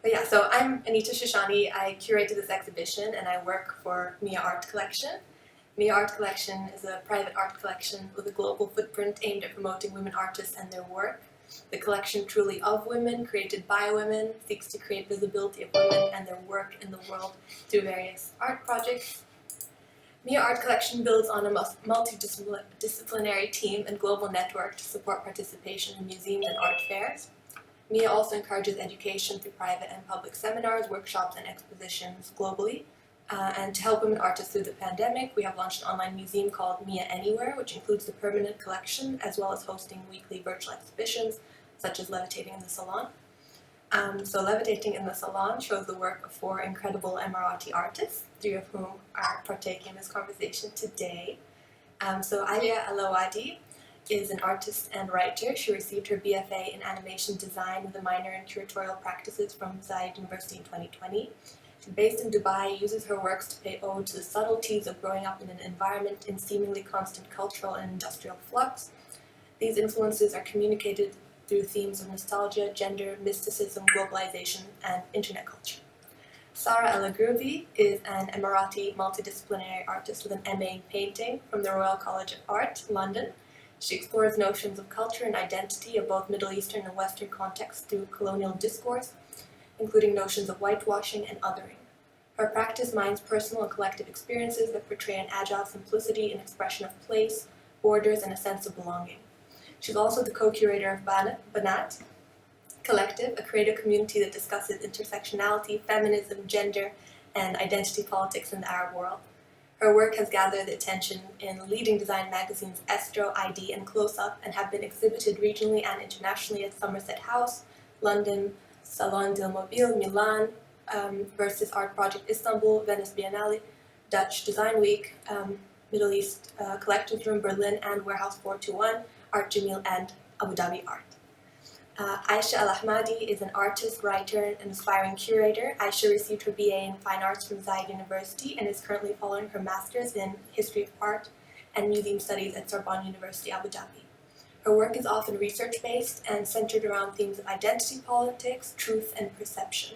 But yeah, so I'm Anita Shishani. I curated this exhibition and I work for MIA Art Collection. MIA Art Collection is a private art collection with a global footprint aimed at promoting women artists and their work. The collection, truly of women, created by women, seeks to create visibility of women and their work in the world through various art projects. MIA Art Collection builds on a multidisciplinary team and global network to support participation in museums and art fairs. MIA also encourages education through private and public seminars, workshops, and expositions globally. And to help women artists through the pandemic, we have launched an online museum called MIA Anywhere, which includes the permanent collection as well as hosting weekly virtual exhibitions such as Levitating in the Salon. So Levitating in the Salon shows the work of 4 incredible Emirati artists, 3 of whom are partaking in this conversation today. So Alia Alawadi is an artist and writer. She received her BFA in animation design with a minor in curatorial practices from Zayed University in 2020. She's based in Dubai, uses her works to pay ode to the subtleties of growing up in an environment in seemingly constant cultural and industrial flux. These influences are communicated through themes of nostalgia, gender, mysticism, globalization, and internet culture. Sara El-Agroubi is an Emirati multidisciplinary artist with an MA in painting from the Royal College of Art, London. She explores notions of culture and identity of both Middle Eastern and Western contexts through colonial discourse, including notions of whitewashing and othering. Her practice mines personal and collective experiences that portray an agile simplicity and expression of place, borders, and a sense of belonging. She's also the co-curator of Banat Collective, a creative community that discusses intersectionality, feminism, gender, and identity politics in the Arab world. Her work has gathered the attention in leading design magazines Estro, ID, and Close Up, and have been exhibited regionally and internationally at Somerset House, London, Salon del Mobile, Milan, Versus Art Project Istanbul, Venice Biennale, Dutch Design Week, Middle East Collections Room, Berlin, and Warehouse 421, Art Jamil, and Abu Dhabi Art. Aisha Al-Ahmadi is an artist, writer, and aspiring curator. Aisha received her BA in Fine Arts from Zayed University and is currently following her Master's in History of Art and Museum Studies at Sorbonne University, Abu Dhabi. Her work is often research-based and centered around themes of identity politics, truth, and perception.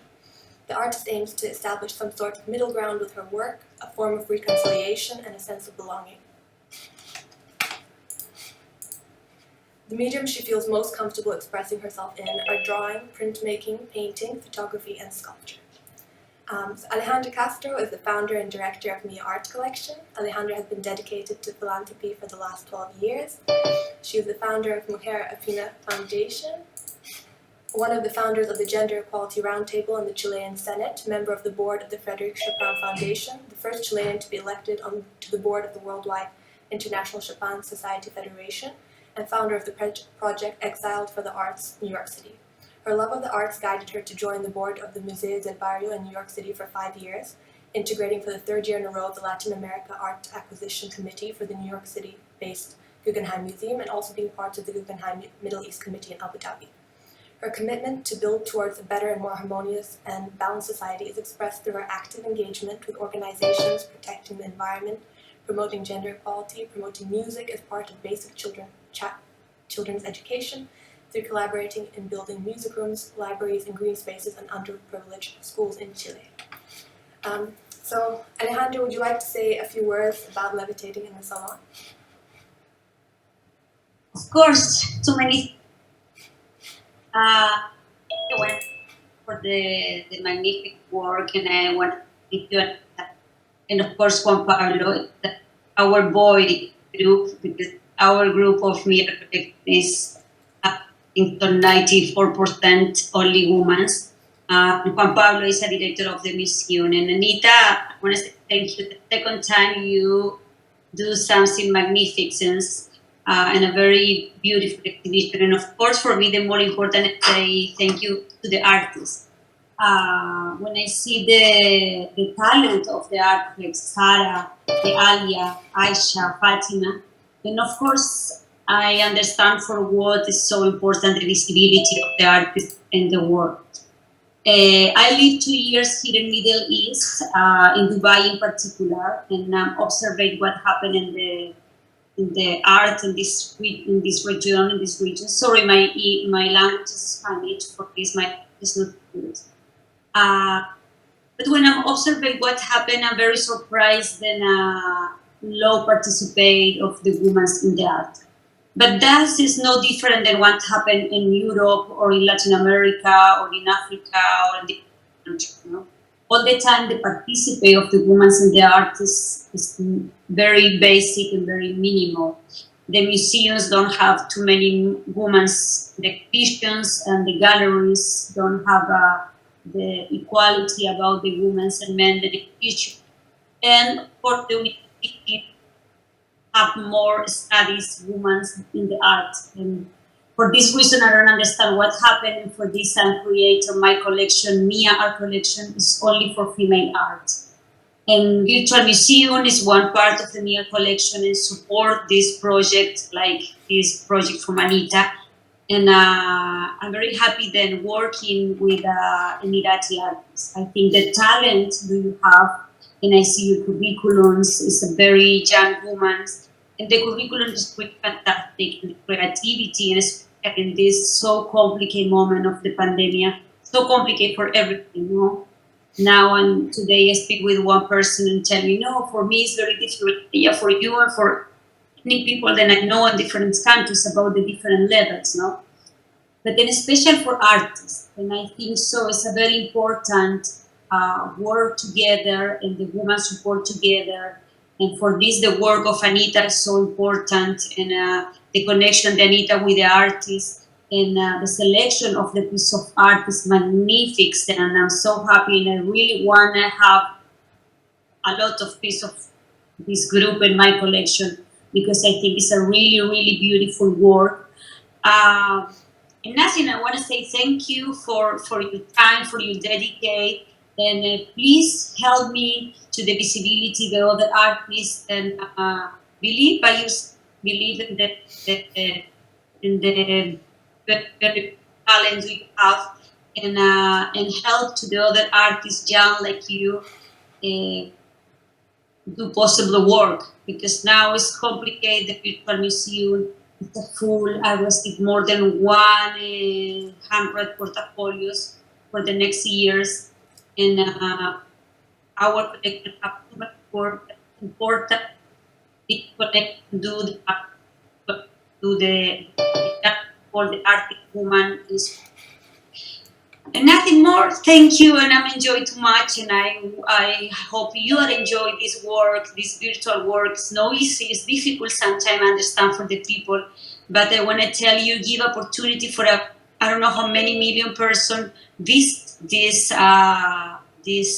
The artist aims to establish some sort of middle ground with her work, a form of reconciliation, and a sense of belonging. The mediums she feels most comfortable expressing herself in are drawing, printmaking, painting, photography, and sculpture. Alejandra Castro is the founder and director of MIA Art Collection. Alejandra has been dedicated to philanthropy for the last 12 years. She is the founder of Mujer Afina Foundation, one of the founders of the Gender Equality Roundtable in the Chilean Senate, member of the board of the Frederic Chopin Foundation, the first Chilean to be elected to the board of the Worldwide International Chopin Society Federation, and founder of the project Exiled for the Arts, New York City. Her love of the arts guided her to join the board of the Museo del Barrio in New York City for 5 years, integrating for the 3rd year in a row the Latin America Art Acquisition Committee for the New York City-based Guggenheim Museum, and also being part of the Guggenheim Middle East Committee in Abu Dhabi. Her commitment to build towards a better and more harmonious and balanced society is expressed through her active engagement with organizations protecting the environment, promoting gender equality, promoting music as part of basic children's education, through collaborating in building music rooms, libraries, and green spaces in underprivileged schools in Chile. So, Alejandra, would you like to say a few words about Levitating in the Salon? Of course, too many. For the magnificent work, and I want to thank you, and of course Juan Pablo, our boy group, because our group of MIA is I think 94% only women. Juan Pablo is a director of the museum, and Anita, I want to say thank you. The second time you do something magnificent and a very beautiful exhibition, and of course for me the more important is say thank you to the artists. When I see the talent of the architects, Sara, the Alia, Aisha, Fatima, and of course I understand for what is so important the visibility of the artist in the world. I lived 2 years here in Middle East, in Dubai in particular, and observed what happened in the art in this region. Sorry, my language is Spanish. For this, my is not good. But when I'm observing what happened, I'm very surprised and low participate of the women in the art. But that is no different than what happened in Europe or in Latin America or in Africa or in the country. You know? All the time, the participate of the women in the art is very basic and very minimal. The museums don't have too many women's exhibitions, and the galleries don't have the equality about the women and men that exhibition. And for the university, have more studies women in the arts. And for this reason, I don't understand what happened. For this, I'm creating my collection, MIA art collection, is only for female art. And virtual museum is one part of the MIA collection and support this project, like this project from Anita. And I'm very happy then working with Emirati artists. I think the talent do you have, and I see your curriculums is a very young woman, and the curriculum is pretty fantastic, and the creativity, and especially in this so complicated moment of the pandemic, so complicated for everything, you know. Now and today I speak with one person and tell me, no, for me it's very different. Yeah, for you and for many people that I know in different countries about the different levels, no? But then especially for artists, and I think so it's a very important work together and the women support together. And for this, the work of Anita is so important, and the connection of Anita with the artists, and the selection of the piece of art is magnificent. And I'm so happy, and I really want to have a lot of piece of this group in my collection because I think it's a really, really beautiful work. And nothing, I want to say thank you for your time, for your dedicate, and please help me to the visibility, the other artists, and believe by you, believe in the talent you have, and help to the other artists, young like you, do possible work because now it's complicated. The virtual museum it's a full. I received more than 100 portfolios for the next years, and our collection have too much work. Important. Big collection do the for the artist woman is. And nothing more. Thank you, and I'm enjoying too much. And I hope you are enjoying this work, this virtual work. It's no easy. It's difficult sometimes. I understand for the people, but I want to tell you, give opportunity for I don't know how many million person visit this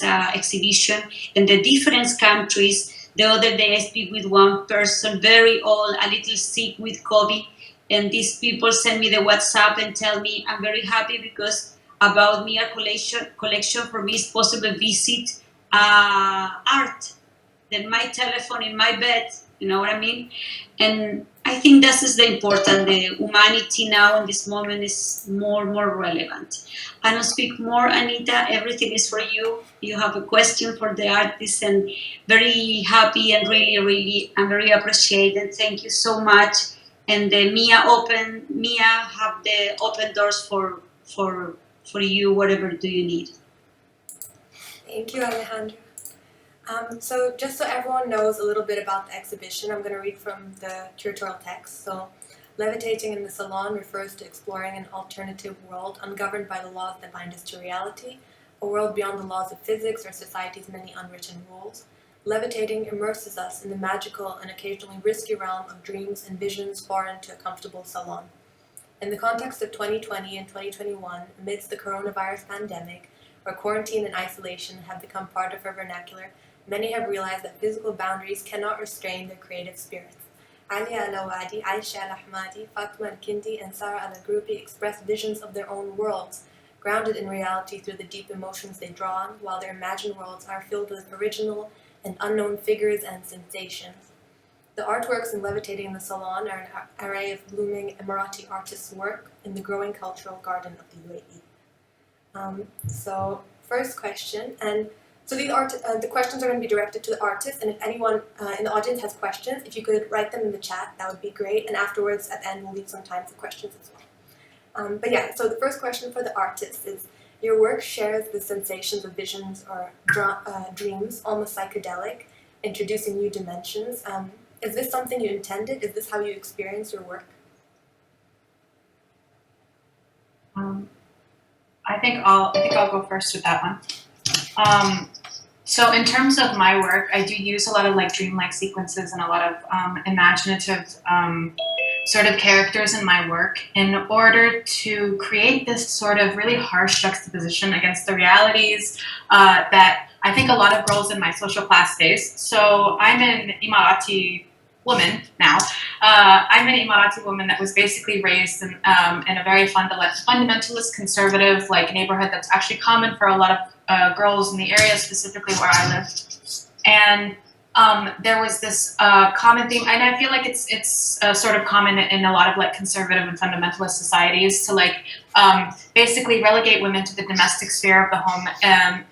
exhibition in the different countries. The other day, I speak with one person, very old, a little sick with COVID, and these people send me the WhatsApp and tell me I'm very happy because about MIA collection for me is possible visit art than my telephone in my bed, you know what I mean? And I think this is the important, the humanity now in this moment is more relevant. I don't speak more, Anita, everything is for you. You have a question for the artist and very happy and really, I'm very appreciated. Thank you so much. And the MIA have the open doors for you, whatever do you need. Thank you, Alejandra. So just so everyone knows a little bit about the exhibition, I'm going to read from the curatorial text. So, Levitating in the Salon refers to exploring an alternative world ungoverned by the laws that bind us to reality, a world beyond the laws of physics or society's many unwritten rules. Levitating immerses us in the magical and occasionally risky realm of dreams and visions foreign to a comfortable salon. In the context of 2020 and 2021, amidst the coronavirus pandemic, where quarantine and isolation have become part of our vernacular, many have realized that physical boundaries cannot restrain their creative spirits. Alia Al-Awadi, Aisha Al-Ahmadi, Fatma Al-Kindi, and Sara Al-Agrubi express visions of their own worlds, grounded in reality through the deep emotions they draw on, while their imagined worlds are filled with original and unknown figures and sensations. The artworks in Levitating in the Salon are an array of blooming Emirati artists' work in the growing cultural garden of the UAE. So, first question, and so the questions are going to be directed to the artist, and if anyone in the audience has questions, if you could write them in the chat, that would be great, and afterwards, at the end, we'll leave some time for questions as well. But yeah, so the first question for the artist is, Your work shares the sensations of visions or dreams, almost psychedelic, introducing new dimensions. Is this something you intended? Is this how you experience your work? I think I'll go first with that one. So in terms of my work, I do use a lot of like dreamlike sequences and a lot of imaginative sort of characters in my work in order to create this sort of really harsh juxtaposition against the realities that I think a lot of girls in my social class face. So I'm an Emirati woman now. I'm an Emirati woman that was basically raised in a very fundamentalist, conservative like neighborhood that's actually common for a lot of girls in the area, specifically where I live. And there was this common theme, and I feel like it's sort of common in a lot of like conservative and fundamentalist societies to like basically relegate women to the domestic sphere of the home.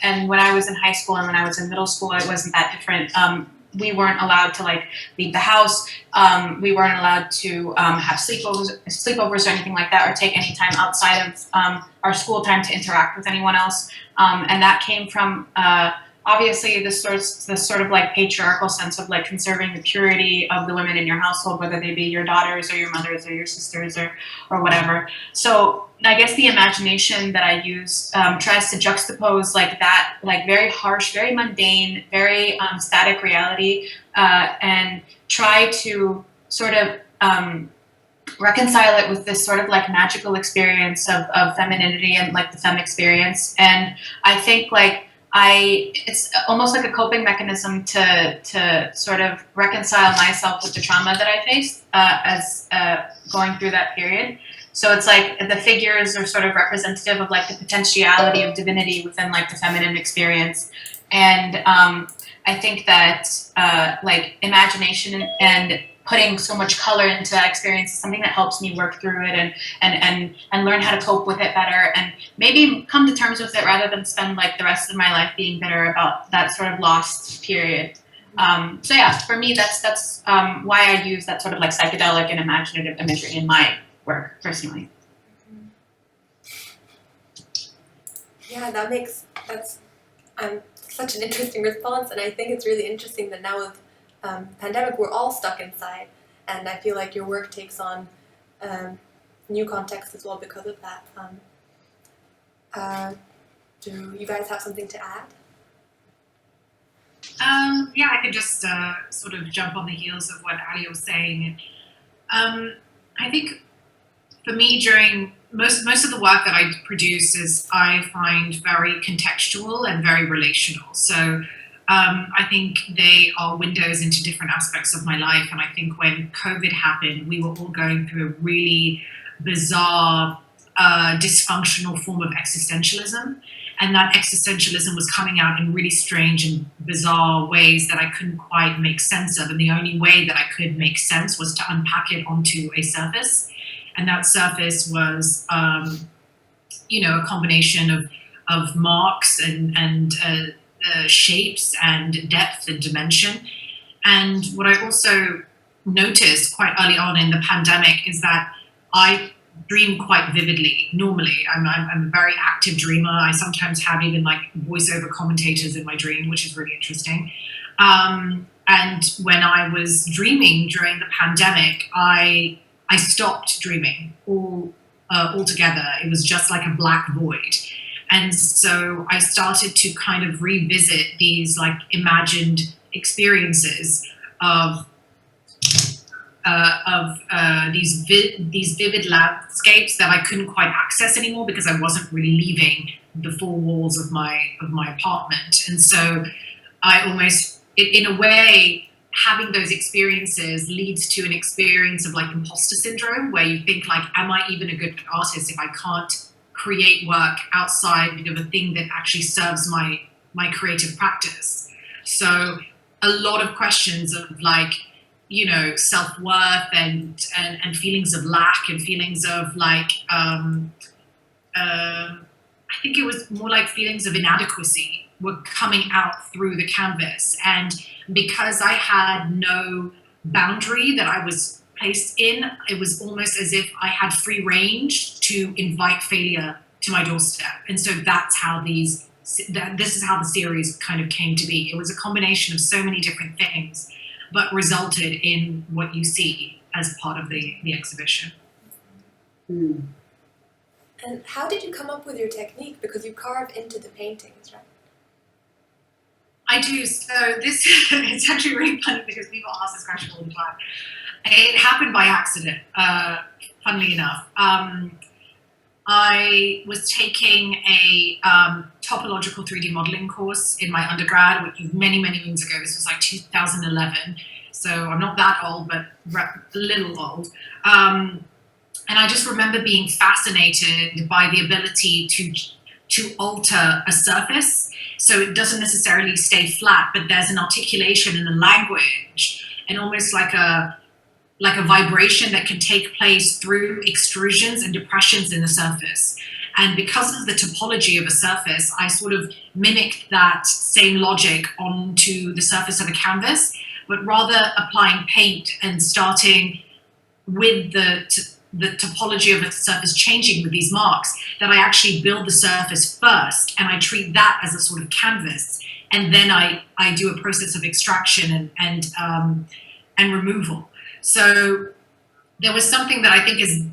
And when I was in high school and when I was in middle school, it wasn't that different. We weren't allowed to like leave the house. We weren't allowed to have sleepovers or anything like that, or take any time outside of our school time to interact with anyone else. And that came from obviously the sort of like patriarchal sense of like conserving the purity of the women in your household, whether they be your daughters or your mothers or your sisters or whatever. So I guess the imagination that I use tries to juxtapose like that, like very harsh, very mundane, very static reality, and try to sort of reconcile it with this sort of like magical experience of femininity and like the femme experience. And I think like it's almost like a coping mechanism to sort of reconcile myself with the trauma that I faced as going through that period. So it's like the figures are sort of representative of like the potentiality of divinity within like the feminine experience. And I think that like imagination and putting so much color into that experience is something that helps me work through it and learn how to cope with it better and maybe come to terms with it rather than spend like the rest of my life being bitter about that sort of lost period. So yeah, for me, that's why I use that sort of like psychedelic and imaginative imagery in my work personally. Yeah, that's such an interesting response, and I think it's really interesting that now with pandemic we're all stuck inside, and I feel like your work takes on new context as well because of that. Do you guys have something to add? Yeah, I could just sort of jump on the heels of what Ali was saying. I think for me, during most of the work that I produce is I find very contextual and very relational. So I think they are windows into different aspects of my life. And I think when COVID happened, we were all going through a really bizarre, dysfunctional form of existentialism. And that existentialism was coming out in really strange and bizarre ways that I couldn't quite make sense of. And the only way that I could make sense was to unpack it onto a surface. And that surface was, a combination of marks and shapes and depth and dimension. And what I also noticed quite early on in the pandemic is that I dream quite vividly. Normally, I'm a very active dreamer. I sometimes have even like voiceover commentators in my dream, which is really interesting. And when I was dreaming during the pandemic, I stopped dreaming altogether. It was just like a black void. And so I started to kind of revisit these like imagined experiences of these vivid landscapes that I couldn't quite access anymore because I wasn't really leaving the four walls of my apartment. And so I almost, in a way, having those experiences leads to an experience of like imposter syndrome, where you think like, am I even a good artist if I can't create work outside of a thing that actually serves my creative practice? So a lot of questions of like, self-worth and feelings of lack and feelings of like, I think it was more like feelings of inadequacy were coming out through the canvas. And because I had no boundary that I was placed in, it was almost as if I had free range to invite failure to to my doorstep. And so this is how the series kind of came to be. It was a combination of so many different things, but resulted in what you see as part of the exhibition. Mm. And how did you come up with your technique? Because you carve into the paintings, right? I do. So this, it's actually really funny because people ask this question all the time. It happened by accident, funnily enough. I was taking a topological 3D modeling course in my undergrad, which was many, many moons ago. This was like 2011. So I'm not that old, but a little old. And I just remember being fascinated by the ability to alter a surface. So it doesn't necessarily stay flat, but there's an articulation and a language and almost like a vibration that can take place through extrusions and depressions in the surface. And because of the topology of a surface, I sort of mimicked that same logic onto the surface of a canvas, but rather applying paint and starting with the topology of a surface changing with these marks, that I actually build the surface first and I treat that as a sort of canvas. And then I do a process of extraction and removal. So there was something that I think is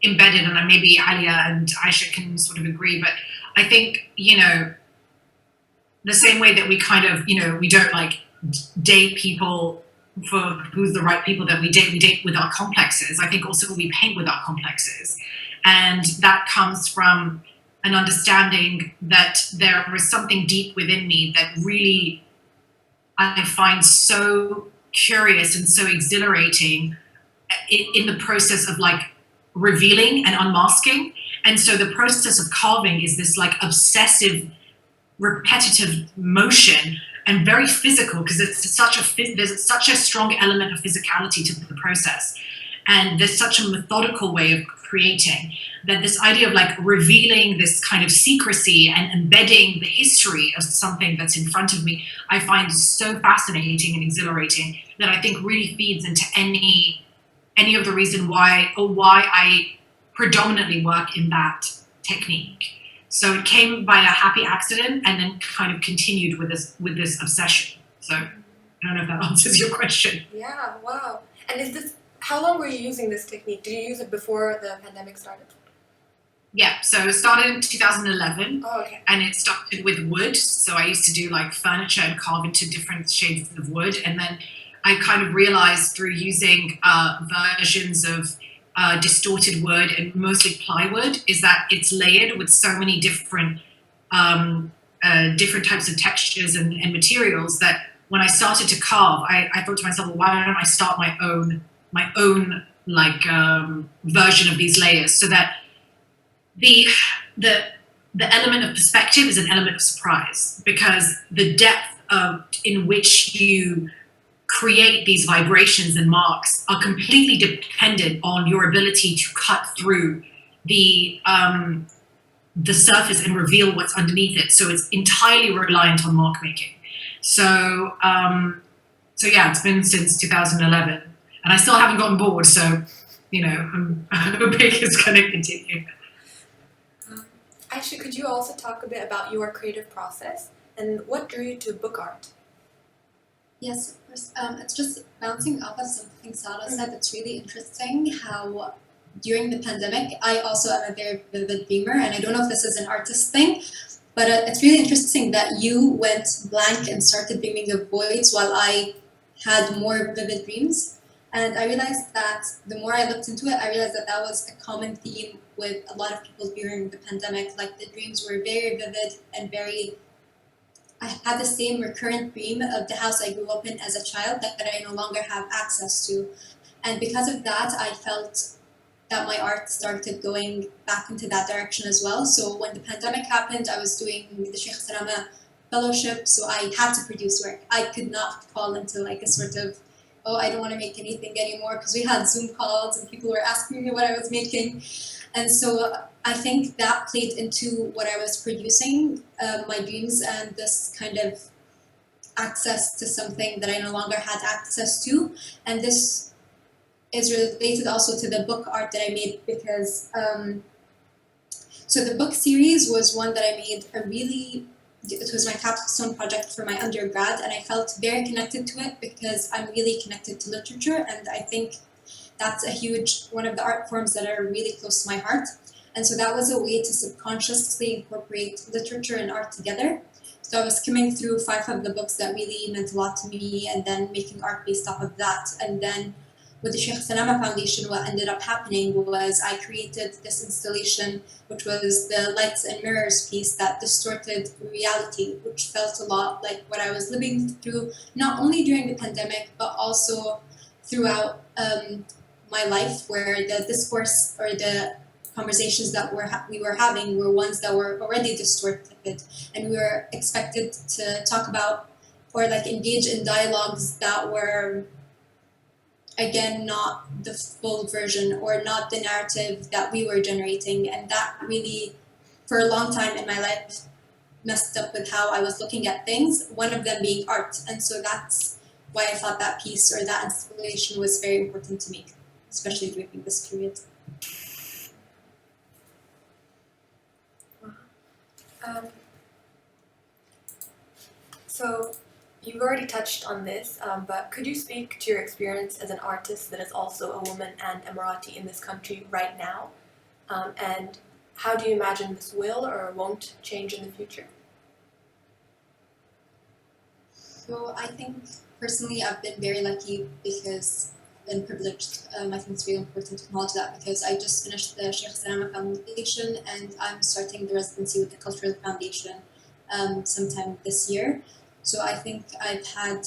embedded, and maybe Alia and Aisha can sort of agree, but I think, the same way that we kind of, we don't like date people for who's the right people that we date with our complexes. I think also we paint with our complexes. And that comes from an understanding that there is something deep within me that really I find so curious and so exhilarating in the process of like revealing and unmasking. And so the process of carving is this like obsessive, repetitive motion and very physical, because there's such a strong element of physicality to the process. And there's such a methodical way of creating that this idea of like revealing this kind of secrecy and embedding the history of something that's in front of me, I find so fascinating and exhilarating that I think really feeds into any of the reason why I predominantly work in that technique. So it came by a happy accident and then kind of continued with this obsession. So I don't know if that answers your question. Yeah, wow. And how long were you using this technique? Did you use it before the pandemic started? Yeah, so it started in 2011. Oh, okay. And it started with wood. So I used to do like furniture and carve into different shades of wood. And then I kind of realized through using versions of distorted wood and mostly plywood is that it's layered with so many different types of textures and materials that when I started to carve, I thought to myself, well, why don't I start my own like version of these layers, so that the element of perspective is an element of surprise, because the depth in which you create these vibrations and marks are completely dependent on your ability to cut through the surface and reveal what's underneath it. So it's entirely reliant on mark making. So yeah, it's been since 2011, and I still haven't gotten bored. So I'm hoping it's going to continue. Aisha, could you also talk a bit about your creative process and what drew you to book art? Yes, of course. It's just bouncing off of something Sara said. It's really interesting how during the pandemic, I also am a very vivid dreamer, and I don't know if this is an artist thing, but it's really interesting that you went blank and started dreaming of voids while I had more vivid dreams. And I realized that the more I looked into it, I realized that that was a common theme with a lot of people during the pandemic. Like the dreams were very vivid and I had the same recurrent dream of the house I grew up in as a child that I no longer have access to. And because of that, I felt that my art started going back into that direction as well. So when the pandemic happened, I was doing the Sheikh Sarama fellowship, so I had to produce work. I could not fall into like a sort of, oh, I don't want to make anything anymore, because we had Zoom calls and people were asking me what I was making. And so I think that played into what I was producing, my dreams and this kind of access to something that I no longer had access to. And this is related also to the book art that I made, because So the book series was one that I made it was my capstone project for my undergrad, and I felt very connected to it because I'm really connected to literature, and I think that's one of the art forms that are really close to my heart. And so that was a way to subconsciously incorporate literature and art together. So I was skimming through 5 of the books that really meant a lot to me, and then making art based off of that. And then with the Sheikh Salama Foundation, what ended up happening was I created this installation, which was the lights and mirrors piece that distorted reality, which felt a lot like what I was living through, not only during the pandemic, but also throughout my life, where the discourse or the conversations that we were having were ones that were already distorted, and we were expected to talk about or like engage in dialogues that were, again, not the full version or not the narrative that we were generating. And that really, for a long time in my life, messed up with how I was looking at things, one of them being art. And so that's why I thought that piece or that installation was very important to me, especially during this period. So you've already touched on this, but could you speak to your experience as an artist that is also a woman and Emirati in this country right now? And how do you imagine this will or won't change in the future? So I think personally I've been very lucky because and privileged. I think it's really important to acknowledge that because I just finished the Sheikh Salama Foundation and I'm starting the residency with the Cultural Foundation sometime this year. So I think I've had,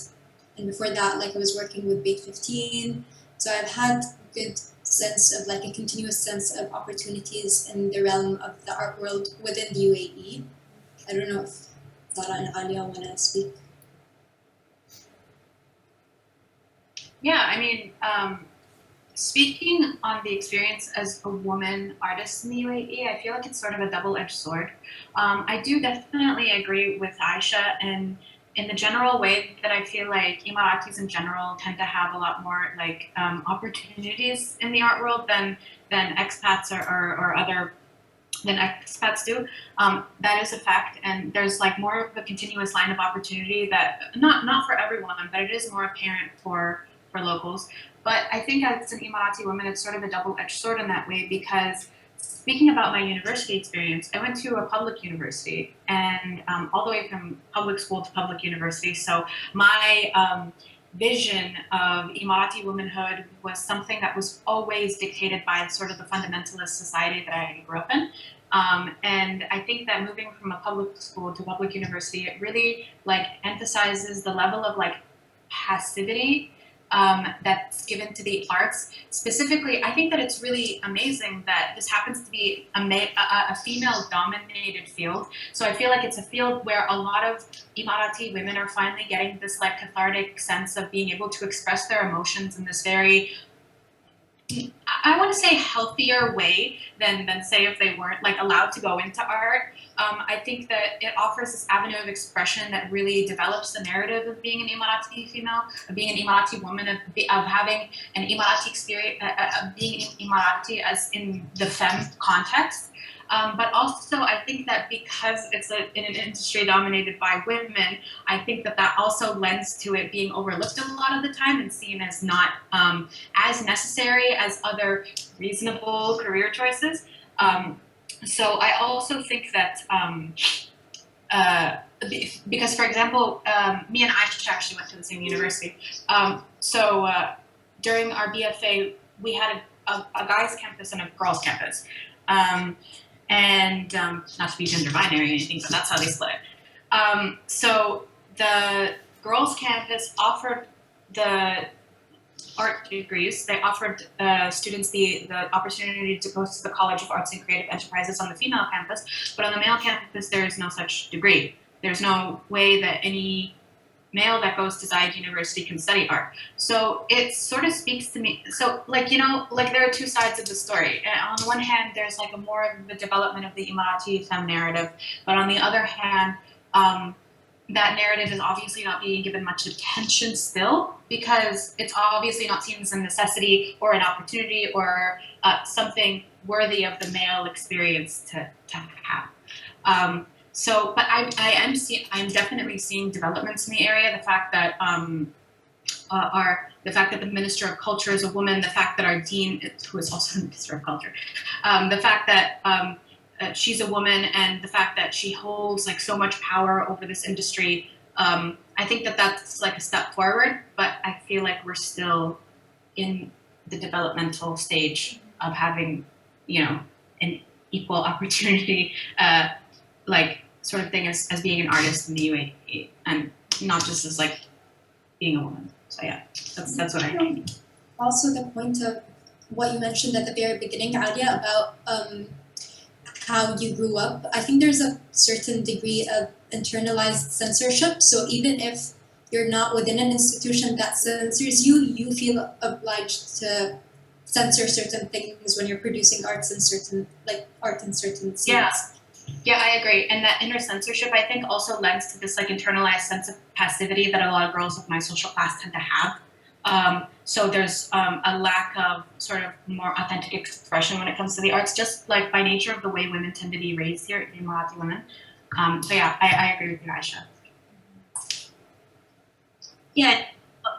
and before that, like I was working with Bait 15. So I've had a good sense of like a continuous sense of opportunities in the realm of the art world within the UAE. I don't know if Zara and Alia want to speak. Yeah, I mean, speaking on the experience as a woman artist in the UAE, I feel like it's sort of a double-edged sword. I do definitely agree with Aisha in the general way that I feel like Emiratis in general tend to have a lot more like opportunities in the art world than expats or other than expats do. That is a fact, and there's like more of a continuous line of opportunity that not for everyone, but it is more apparent for locals. But I think as an Emirati woman, it's sort of a double-edged sword in that way because speaking about my university experience, I went to a public university and all the way from public school to public university. So my vision of Emirati womanhood was something that was always dictated by sort of the fundamentalist society that I grew up in. And I think that moving from a public school to public university, it really like emphasizes the level of like passivity that's given to the arts. Specifically, I think that it's really amazing that this happens to be a female-dominated field. So I feel like it's a field where a lot of Emirati women are finally getting this like cathartic sense of being able to express their emotions in this very, I want to say, healthier way than say if they weren't like allowed to go into art. I think that it offers this avenue of expression that really develops the narrative of being an Emirati female, of being an Emirati woman, of having an Emirati experience, being an Emirati as in the femme context. But also, I think that because it's in an industry dominated by women, I think that also lends to it being overlooked a lot of the time and seen as not as necessary as other reasonable career choices. So I also think that because, for example, me and Aisha actually went to the same university. So during our BFA, we had a guys' campus and a girls' campus. And not to be gender binary or anything, but that's how they split it. So the girls' campus offered the art degrees. They offered students the opportunity to go to the College of Arts and Creative Enterprises on the female campus, but on the male campus, there is no such degree. There's no way that any male that goes to Zayed University can study art. So it sort of speaks to me. So like, you know, like there are two sides of the story. And on the one hand, there's like a more of the development of the Emirati femme narrative. But on the other hand, that narrative is obviously not being given much attention still, because it's obviously not seen as a necessity or an opportunity or something worthy of the male experience to have. But I'm definitely seeing developments in the area. The fact that the fact that the Minister of Culture is a woman, the fact that our dean, who is also the Minister of Culture, the fact that she's a woman, and the fact that she holds like so much power over this industry, I think that that's like a step forward. But I feel like we're still in the developmental stage of having, an equal opportunity, like sort of thing as being an artist in the UAE, and not just as like being a woman. So yeah, that's what I think. Also, the point of what you mentioned at the very beginning, Alia, about how you grew up, I think there's a certain degree of internalized censorship. So even if you're not within an institution that censors you, you feel obliged to censor certain things when you're producing art in certain scenes. Yeah, I agree. And that inner censorship, I think, also lends to this like internalized sense of passivity that a lot of girls of my social class tend to have. So there's a lack of sort of more authentic expression when it comes to the arts, just like by nature of the way women tend to be raised here, Marathi women. So yeah, I agree with you, Aisha. Yeah,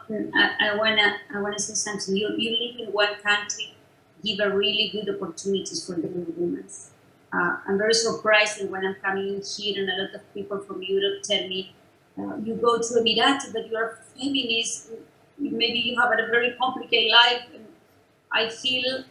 I wanna say something. You live in one country, give a really good opportunities for the women. I'm very surprised that when I'm coming in here and a lot of people from Europe tell me, you go to Emirati, but you're feminist, maybe you have a very complicated life. And I feel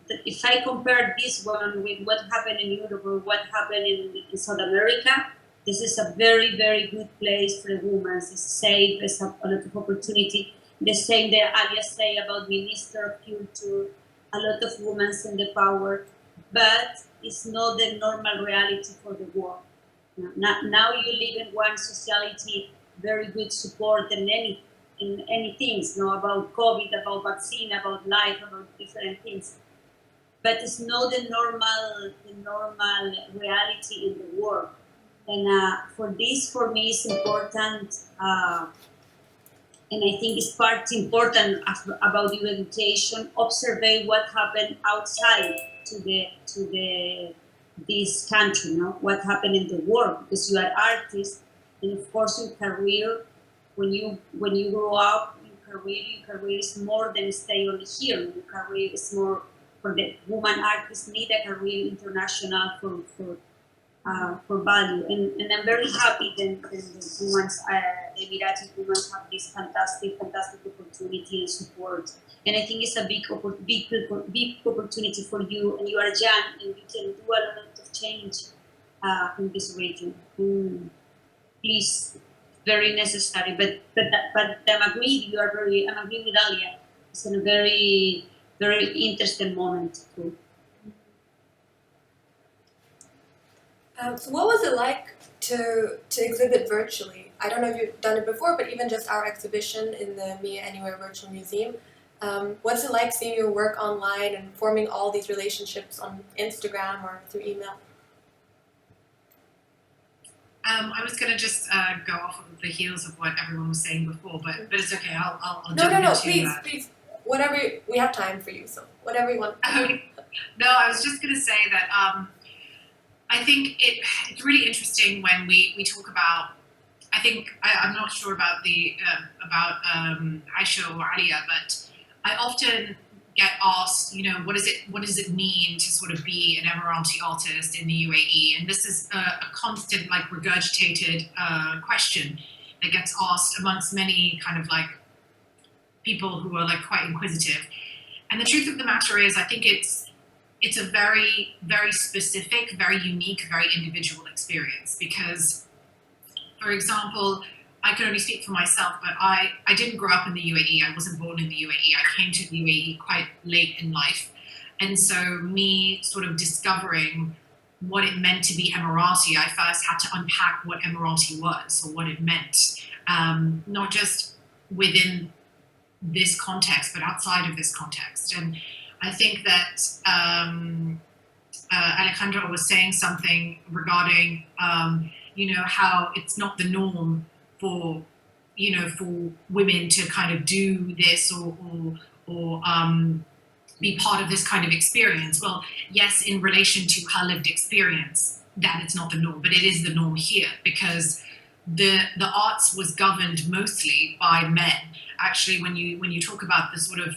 that if I compare this one with what happened in Europe or what happened in South America, this is a very, very good place for the women. It's safe, there's a lot of opportunity. The same that Alia say about Minister of Culture, a lot of women in the power, but it's not the normal reality for the world. Now you live in one society, very good support in any things, about COVID, about vaccine, about life, about different things. But it's not the normal reality in the world. And for me, it's important, and I think it's part important about your education. Observe what happened outside to this country, what happened in the world, because you are artists, and of course your career, when you grow up, your career is more than stay only here. Your career is more for the woman artists need a career international for value, and I'm very happy that the women, the Emirati women have this fantastic opportunity and support. And I think it's a big opportunity for you, and you are young, and you can do a lot of change in this region. Please, very necessary. But I'm agree. I'm agree with Alia. It's a very, very interesting moment too. So what was it like to exhibit virtually? I don't know if you've done it before, but even just our exhibition in the MIA Anywhere Virtual Museum. What's it like seeing your work online and forming all these relationships on Instagram or through email? I was going to just go off of the heels of what everyone was saying before, but it's okay. I'll No, jump no, into please. Whatever, we have time for you, so whatever you want. No, I was just going to say that I think it's really interesting when we talk about. I think I'm not sure about Aisha or Alia, but I often get asked, what does it mean to sort of be an Emirati artist in the UAE? And this is a constant, like, regurgitated question that gets asked amongst many kind of like people who are like quite inquisitive. And the truth of the matter is, I think it's a very, very specific, very unique, very individual experience. Because, for example, I can only speak for myself, but I didn't grow up in the UAE. I wasn't born in the UAE. I came to the UAE quite late in life. And so me sort of discovering what it meant to be Emirati, I first had to unpack what Emirati was or what it meant, not just within this context, but outside of this context. And I think that Alejandra was saying something regarding you know, how it's not the norm for, you know, for women to kind of do this or be part of this kind of experience. Well, yes, in relation to her lived experience, that it's not the norm, but it is the norm here, because the arts was governed mostly by men. Actually, when you talk about the sort of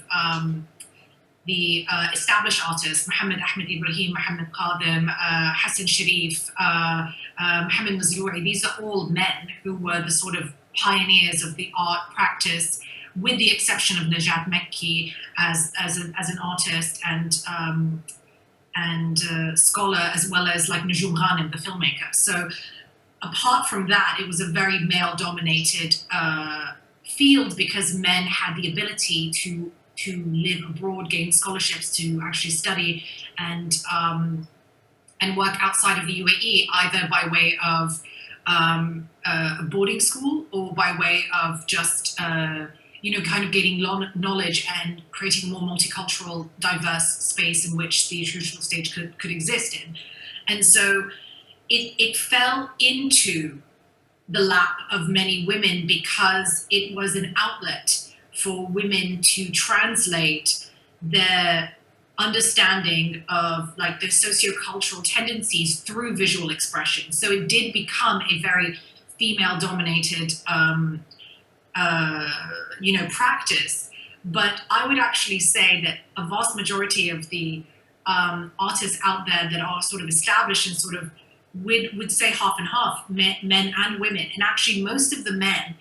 the established artists, Muhammad Ahmed Ibrahim, Muhammad Qadim, Hassan Sharif, Muhammad Mazlouri, these are all men who were the sort of pioneers of the art practice, with the exception of Najat Mekki as an artist and scholar, as well as like Nujum Ghanem, the filmmaker. So apart from that, it was a very male-dominated field, because men had the ability to live abroad, gain scholarships, to actually study and work outside of the UAE, either by way of a boarding school or by way of just you know, kind of gaining knowledge and creating a more multicultural, diverse space in which the traditional stage could exist in. And so it fell into the lap of many women because it was an outlet for women to translate their understanding of like their sociocultural tendencies through visual expression. So it did become a very female-dominated you know, practice. But I would actually say that a vast majority of the artists out there that are sort of established and sort of would say half and half, men and women. And actually most of the men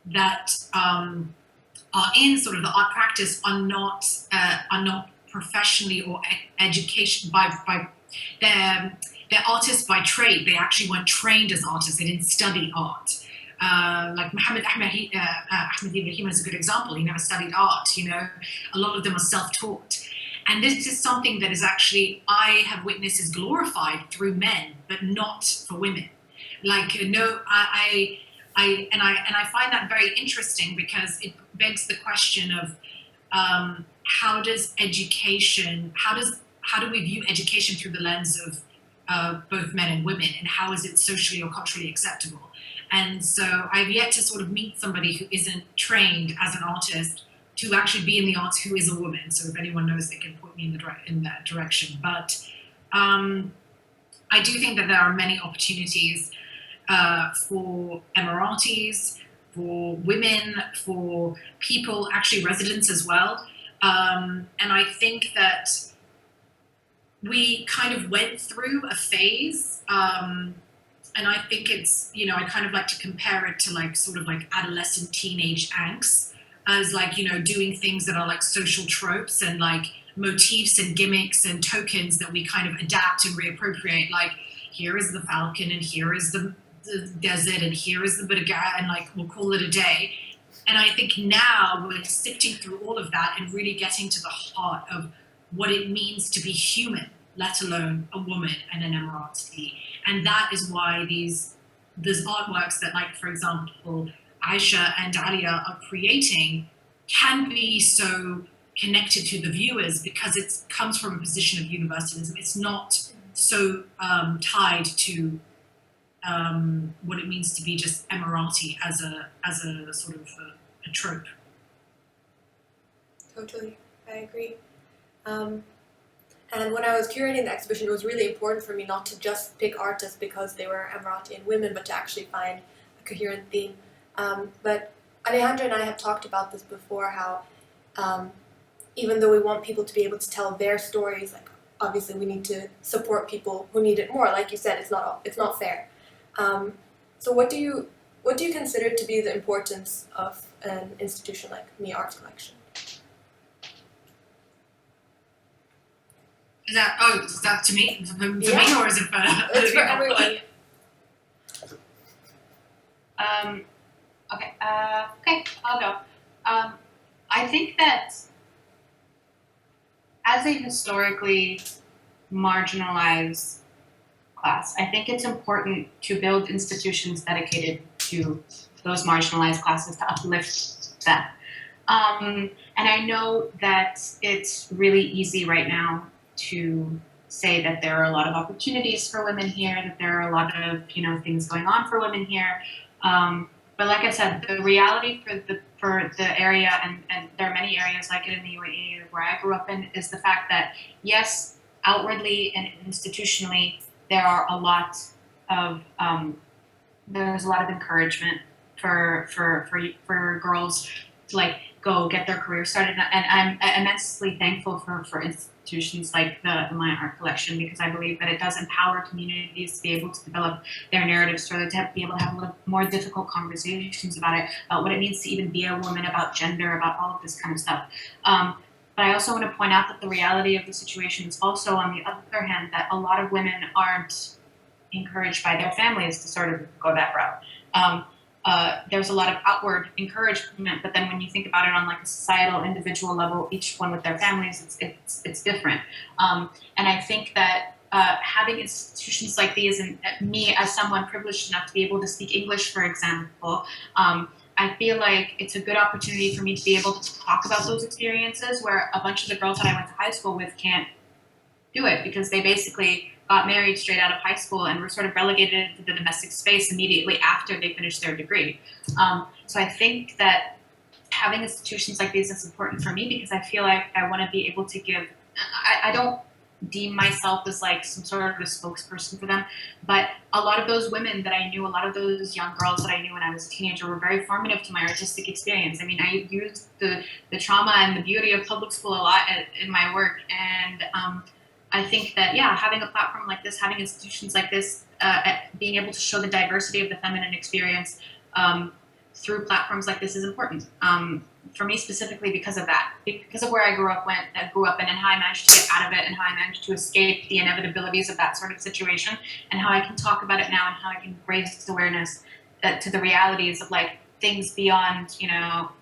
that are in sort of the art practice are not professionally or education by they're artists by trade. They actually weren't trained as artists. They didn't study art. Like Muhammad Ahmed Ibrahim is a good example. He never studied art, you know. A lot of them are self-taught. And this is something that is actually, I have witnessed is glorified through men, but not for women. Like, no, I find that very interesting, because it begs the question of how does education, how do we view education through the lens of both men and women, and how is it socially or culturally acceptable? And so I've yet to sort of meet somebody who isn't trained as an artist to actually be in the arts who is a woman. So if anyone knows, they can point me in that direction. But I do think that there are many opportunities for Emiratis, for women, for people, actually residents as well. And I think that we kind of went through a phase, and I think it's, you know, I kind of like to compare it to like sort of like adolescent teenage angst, as like, you know, doing things that are like social tropes and like motifs and gimmicks and tokens that we kind of adapt and reappropriate. Like, here is the falcon, and here is the desert, and here is the Buddha, and like we'll call it a day. And I think now we're sifting through all of that and really getting to the heart of what it means to be human, let alone a woman and an Emirati. And that is why these artworks that, like, for example, Aisha and Alia are creating can be so connected to the viewers, because it comes from a position of universalism. It's not so tied to what it means to be just Emirati as a sort of a trope. Totally, I agree. And when I was curating the exhibition, it was really important for me not to just pick artists because they were Emirati and women, but to actually find a coherent theme. But Alejandra and I have talked about this before, how even though we want people to be able to tell their stories, like obviously we need to support people who need it more. Like you said, it's not fair. So what do you consider to be the importance of an institution like MIA Art Collection? Is that to me? For me, or is it for It's for everyone. Okay, I'll go. I think that as a historically marginalized class, I think it's important to build institutions dedicated to those marginalized classes, to uplift them. And I know that it's really easy right now to say that there are a lot of opportunities for women here, that there are a lot of things going on for women here. But like I said, the reality for the area, and there are many areas like it in the UAE where I grew up in, is the fact that yes, outwardly and institutionally, there are a lot of there's a lot of encouragement for girls to like go get their career started, and I'm immensely thankful for institutions like the MIA Art Collection, because I believe that it does empower communities to be able to develop their narratives further, to be able to have a little more difficult conversations about it, about what it means to even be a woman, about gender, about all of this kind of stuff. But I also want to point out that the reality of the situation is also, on the other hand, that a lot of women aren't encouraged by their families to sort of go that route. There's a lot of outward encouragement, but then when you think about it on like a societal, individual level, each one with their families, it's different. And I think that having institutions like these, and me as someone privileged enough to be able to speak English, for example, I feel like it's a good opportunity for me to be able to talk about those experiences where a bunch of the girls that I went to high school with can't do it, because they basically got married straight out of high school and were sort of relegated to the domestic space immediately after they finished their degree. So I think that having institutions like these is important for me, because I feel like I want to be able to give, I don't deem myself as like some sort of a spokesperson for them, but a lot of those women that I knew, a lot of those young girls that I knew when I was a teenager were very formative to my artistic experience. I mean, I used the trauma and the beauty of public school a lot in my work, and I think that, yeah, having a platform like this, having institutions like this, being able to show the diversity of the feminine experience through platforms like this is important. For me specifically, because of that, because of where I grew up in, and how I managed to get out of it, and how I managed to escape the inevitabilities of that sort of situation, and how I can talk about it now, and how I can raise awareness to the realities of like things beyond,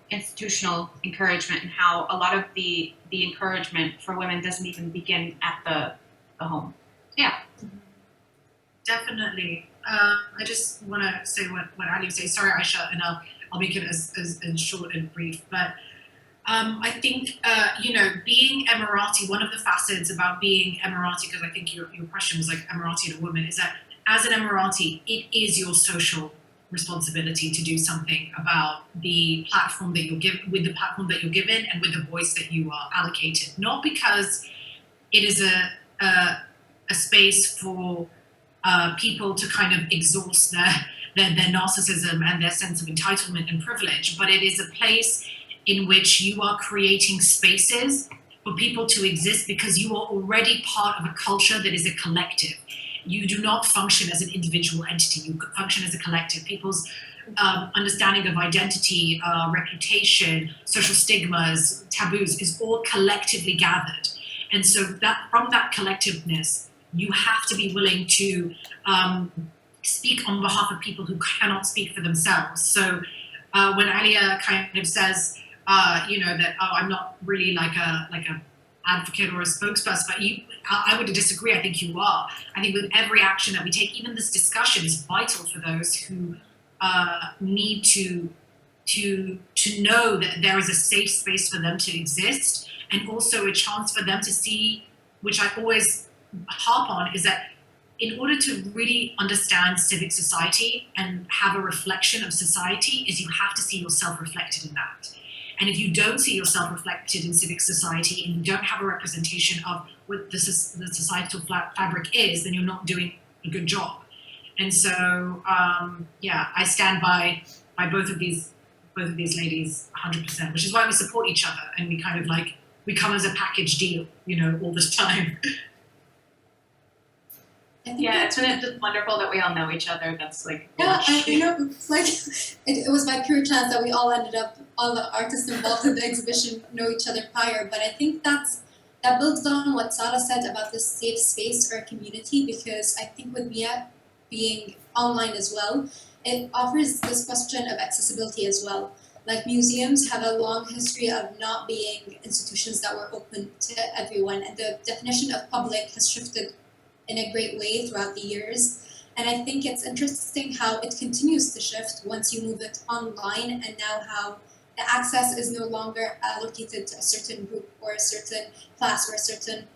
institutional encouragement, and how a lot of the encouragement for women doesn't even begin at the home. Yeah. Definitely. I just want to say what Ali said. Sorry, Aisha, and I'll make it as short and brief. But I think, being Emirati, one of the facets about being Emirati, because I think your question was like Emirati and a woman, is that as an Emirati, it is your social responsibility to do something about the platform that you're given, with the platform that you're given, and with the voice that you are allocated. Not because it is a space for people to kind of exhaust their narcissism and their sense of entitlement and privilege, but it is a place in which you are creating spaces for people to exist because you are already part of a culture that is a collective. You do not function as an individual entity, you function as a collective. People's understanding of identity, reputation, social stigmas, taboos is all collectively gathered. And so that from that collectiveness, you have to be willing to speak on behalf of people who cannot speak for themselves. So when Alia kind of says, that, I'm not really like a advocate or a spokesperson, but I would disagree. I think you are. I think with every action that we take, even this discussion is vital for those who need to know that there is a safe space for them to exist, and also a chance for them to see, which I always harp on, is that in order to really understand civic society and have a reflection of society, is you have to see yourself reflected in that. And if you don't see yourself reflected in civic society, and you don't have a representation of what the societal fabric is, then you're not doing a good job. And so, I stand by both of these ladies 100%, which is why we support each other, and we kind of like, we come as a package deal, all this time. Yeah, it's been just wonderful that we all know each other. That's like, yeah, it's like it was by pure chance that we all ended up, all the artists involved in the exhibition know each other prior. But I think that builds on what Sarah said about this safe space or community, because I think with MIA being online as well, it offers this question of accessibility as well. Like, museums have a long history of not being institutions that were open to everyone, and the definition of public has shifted in a great way throughout the years. And I think it's interesting how it continues to shift once you move it online, and now how the access is no longer allocated to a certain group or a certain class or a certain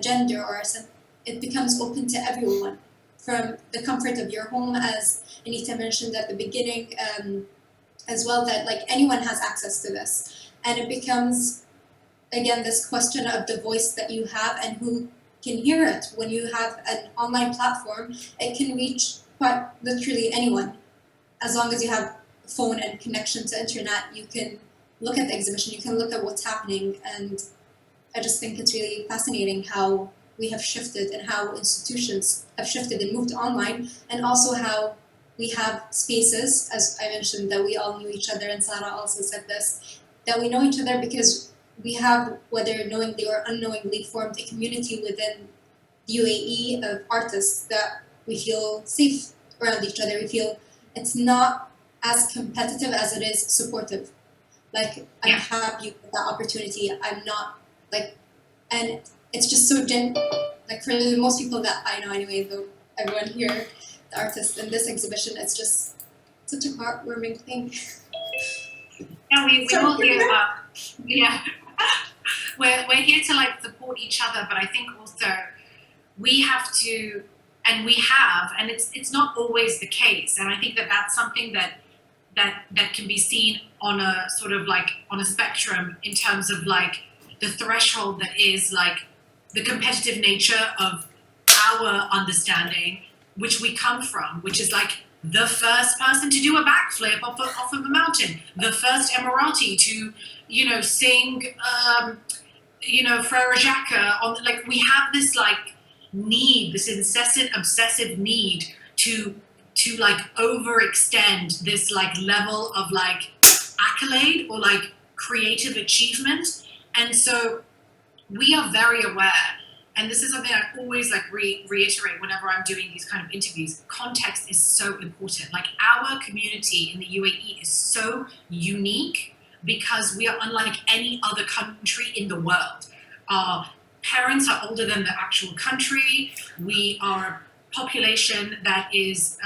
gender or it becomes open to everyone from the comfort of your home, as Anita mentioned at the beginning, as well, that like anyone has access to this. And it becomes, again, this question of the voice that you have and who can hear it. When you have an online platform, it can reach quite literally anyone. As long as you have a phone and connection to internet, you can look at the exhibition, you can look at what's happening. And I just think it's really fascinating how we have shifted and how institutions have shifted and moved online, and also how we have spaces, as I mentioned, that we all knew each other, and Sarah also said this, that we know each other because we have, whether knowingly or unknowingly, formed a community within the UAE of artists that we feel safe around each other. We feel it's not as competitive as it is supportive. Like, I'm happy with that opportunity. I'm not, like, and it's just so like for most people that I know anyway, though everyone here, the artists in this exhibition, it's just such a heartwarming thing. Yeah, we all here. Yeah, we're here to like support each other, but I think also we have to, and it's not always the case, and I think that that's something that can be seen on a sort of like on a spectrum in terms of like the threshold that is like the competitive nature of our understanding, which we come from, which is like the first person to do a backflip off of a mountain, the first Emirati to, sing, Frere Jacques on, like, we have this like need, this incessant, obsessive need to like overextend this like level of like accolade or like creative achievement. And so we are very aware, and this is something I always like reiterate whenever I'm doing these kind of interviews. Context is so important. Like, our community in the UAE is so unique because we are unlike any other country in the world. Our parents are older than the actual country. We are a population that is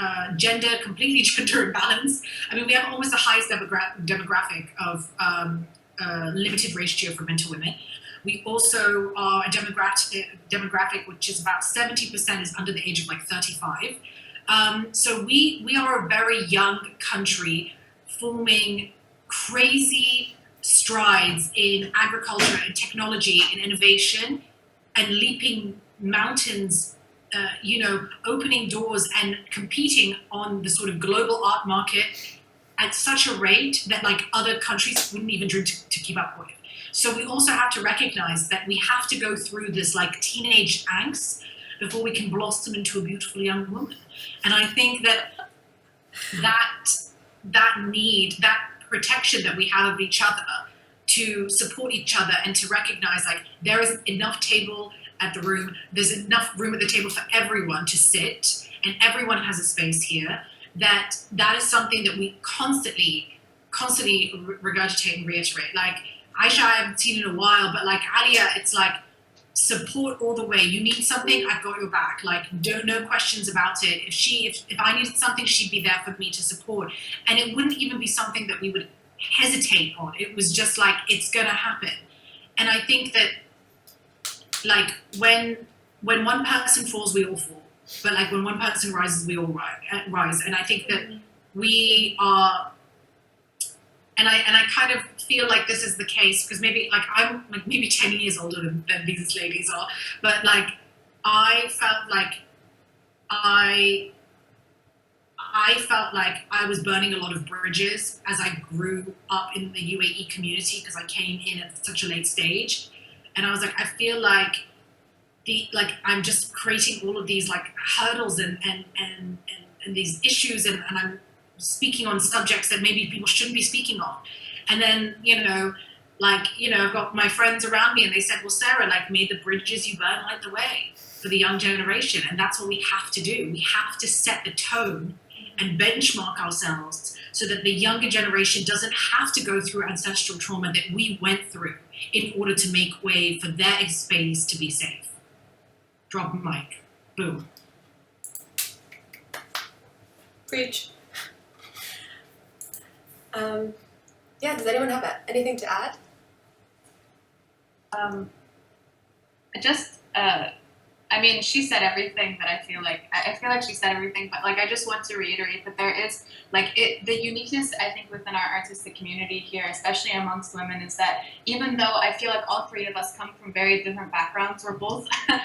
completely gender imbalanced. I mean, we have almost the highest demographic of limited ratio for men to women. We also are a demographic which is about 70% is under the age of like 35. So we are a very young country forming crazy strides in agriculture and technology and innovation and leaping mountains, opening doors and competing on the sort of global art market at such a rate that like other countries wouldn't even dream to keep up with. So we also have to recognize that we have to go through this like teenage angst before we can blossom into a beautiful young woman. And I think that need, that protection that we have of each other to support each other and to recognize like there is enough table at the room, there's enough room at the table for everyone to sit, and everyone has a space here, that is something that we constantly regurgitate and reiterate. Like, Aisha, I haven't seen in a while, but like Alia, it's like support all the way. You need something, I've got your back. Like, no questions about it. If I needed something, she'd be there for me to support. And it wouldn't even be something that we would hesitate on. It was just like, it's gonna happen. And I think that like when one person falls, we all fall. But like when one person rises, we all rise. And I think that we are, and I kind of feel like this is the case because maybe like I'm like maybe 10 years older than these ladies are, but like I felt like I I was burning a lot of bridges as I grew up in the UAE community because I came in at such a late stage, and I was like, I feel like I'm just creating all of these like hurdles and these issues, and I'm speaking on subjects that maybe people shouldn't be speaking on. And then, I've got my friends around me and they said, well, Sarah, like, may the bridges you burn light the way for the young generation. And that's what we have to do. We have to set the tone and benchmark ourselves so that the younger generation doesn't have to go through ancestral trauma that we went through in order to make way for their space to be safe. Drop mic. Boom. Preach. Does anyone have anything to add? I I mean, she said everything that I feel like she said everything, but like I just want to reiterate that there is like the uniqueness I think within our artistic community here, especially amongst women, is that even though I feel like all three of us come from very different backgrounds, we're both and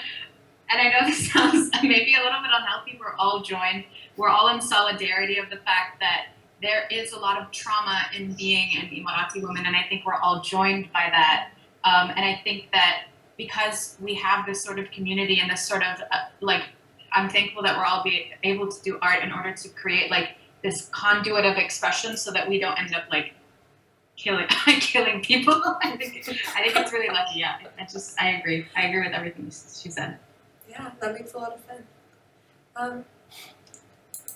I know this sounds maybe a little bit unhealthy, we're all joined, we're all in solidarity of the fact that there is a lot of trauma in being an Emirati woman, and I think we're all joined by that. And I think that because we have this sort of community and this sort of like, I'm thankful that we're all able to do art in order to create like this conduit of expression, so that we don't end up like killing people. I think it's really lucky. Yeah, I agree with everything she said. Yeah, that makes a lot of sense.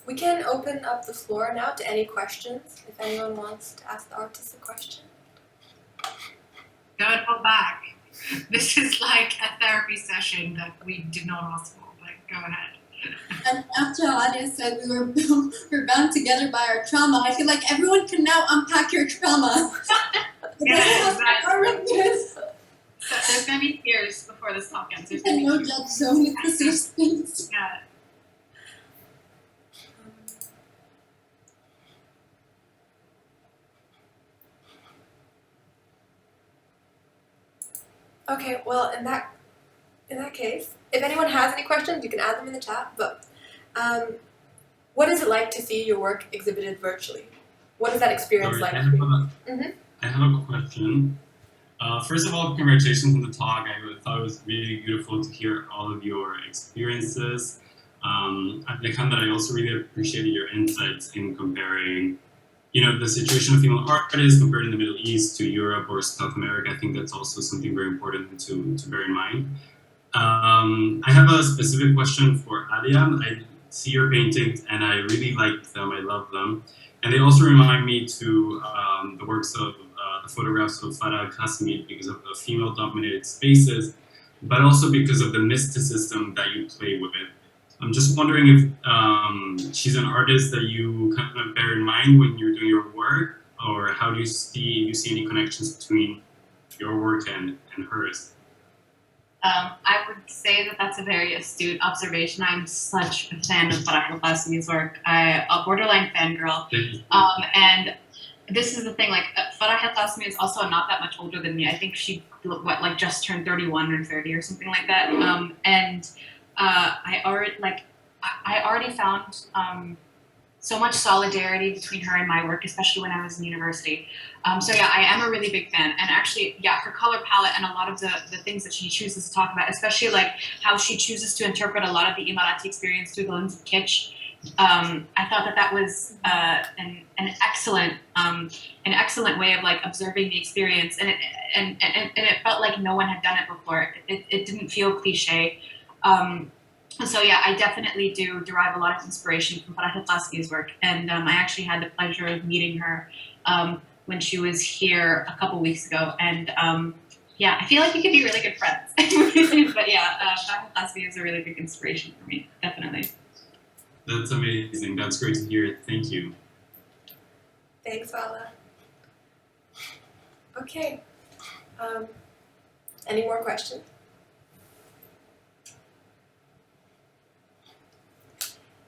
We can open up the floor now to any questions, if anyone wants to ask the artist a question. Don't hold back. This is like a therapy session that we did not ask for, but go ahead. And after Adia said we're bound together by our trauma, I feel like everyone can now unpack your trauma. Yeah, exactly. So there's gonna be tears before this talk ends. And no judge zone, it's a safe space. Yeah. Okay, well, in that case, if anyone has any questions, you can add them in the chat. But what is it like to see your work exhibited virtually? What is that experience like? I have a question. First of all, congratulations on the talk. I thought it was really beautiful to hear all of your experiences. Alejandra, I also really appreciated your insights in comparing, the situation of female artists compared in the Middle East to Europe or South America. I think that's also something very important to bear in mind. I have a specific question for Alia. I see your paintings and I really like them. I love them. And they also remind me to the works of the photographs of Farah Al-Qasimi because of the female-dominated spaces, but also because of the mysticism that you play with it. I'm just wondering if she's an artist that you kind of bear in mind when you're doing your work, or how do you see any connections between your work and hers? I would say that that's a very astute observation. I'm such a fan of Farah Al-Qasimi's work. I'm a borderline fangirl. And this is the thing, like Farah Al-Qasimi is also not that much older than me. I think she just turned 31 or 30 or something like that. I already found so much solidarity between her and my work, especially when I was in university. So yeah, I am a really big fan. And actually, yeah, her color palette and a lot of the things that she chooses to talk about, especially like how she chooses to interpret a lot of the Emirati experience through the lens of kitsch. I thought that was an excellent way of like observing the experience, and it felt like no one had done it before. It didn't feel cliche. So yeah, I definitely do derive a lot of inspiration from Farah Al-Qasimi's work, and I actually had the pleasure of meeting her when she was here a couple weeks ago, and yeah, I feel like we could be really good friends. But yeah, Farah Al-Qasimi is a really big inspiration for me, definitely. That's amazing. That's great to hear. Thank you. Thanks, Vala. Okay. Any more questions?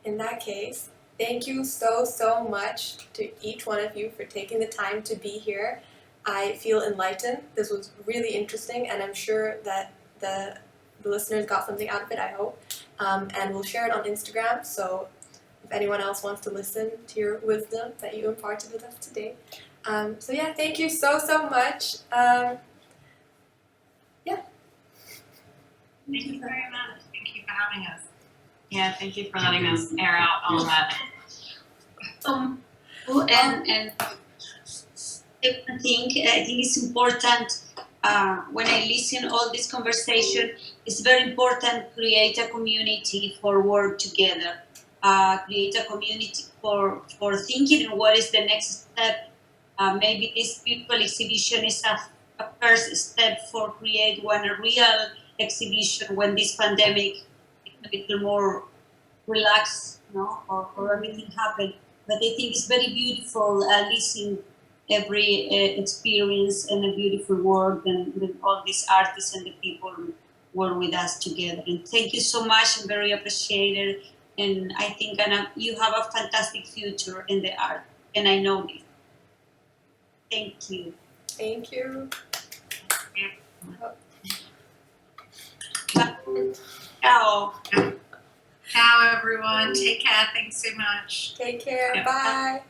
In that case, thank you so much to each one of you for taking the time to be here. I feel enlightened. This was really interesting, and I'm sure that the listeners got something out of it, I hope. And we'll share it on Instagram, so if anyone else wants to listen to your wisdom that you imparted with us today. So yeah, thank you so much. Yeah. Thank you very much. Thank you for having us. Yeah, thank you for letting us air out all of that. And I think it's important when I listen all this conversation, it's very important to create a community for work together. Create a community for thinking and what is the next step. Maybe this virtual exhibition is a first step for create a real exhibition when this pandemic is a little more relaxed, or everything happened. But I think it's very beautiful listening every experience and a beautiful work and all these artists and the people work with us together. And thank you so much. I'm very appreciated. And I think, Anna, you have a fantastic future in the art. And I know this. Thank you. Thank you. Ciao. Ciao, everyone. Take care. Thanks so much. Take care. Yeah. Bye.